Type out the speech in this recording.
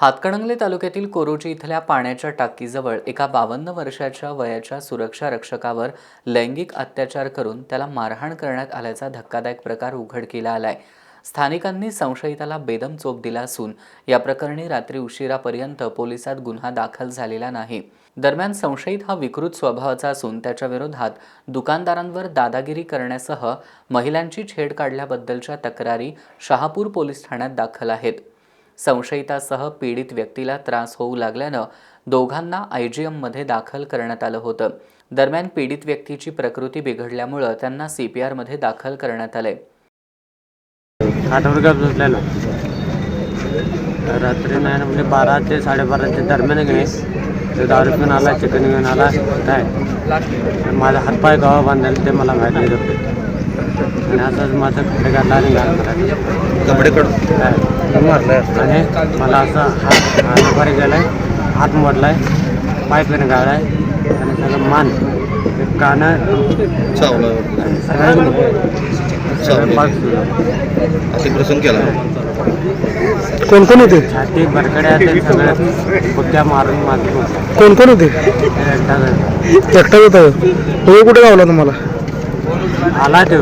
हातकणंगले तालुक्यातील कोरोची इथल्या पाण्याच्या टाकीजवळ एका 52 वर्षाच्या वयाच्या सुरक्षा रक्षकावर लैंगिक अत्याचार करून त्याला मारहाण करण्यात आल्याचा धक्कादायक प्रकार उघडकीला आलाय। स्थानिकांनी संशयिताला बेदम चोप दिला असून या प्रकरणी रात्री उशिरापर्यंत पोलिसात गुन्हा दाखल झालेला नाही। दरम्यान संशयित हा विकृत स्वभावाचा असून त्याच्या विरोधात दुकानदारांवर दादागिरी करण्यासह महिलांची छेड काढल्याबद्दलच्या तक्रारी शहापूर पोलीस ठाण्यात दाखल आहेत। संशयितासह पीडित व्यक्तीला त्रास होऊ लागल्यानं दोघांना आयजीएम मध्ये दाखल करण्यात आलं होतं। दरम्यान पीडित व्यक्तीची प्रकृती बिघडल्यामुळे त्यांना सीपीआर मध्ये दाखल करण्यात आले। रात्री नाही म्हणजे 12 ते 12:30 दरम्यान गेले तर दारू पिऊन आला, चिकन घेऊन आला काय माझा हातपाय गावा बांधायला ते मला माहीत नाही आणि असंच माझं कपडे काढला आणि घाल कपडे काढून आणि मला असा हात दुपारी गेलाय, हात मोडलाय, पाय पण गाळलाय आणि सगळं मान कानं अतिप्रसंग केला। कोण कोण होते? छाती बरकड्या ते सगळं बुक्या मारून मारून कोण कोण होते? एकटाच होता? तो कुठे गावला तुम्हाला? आला ते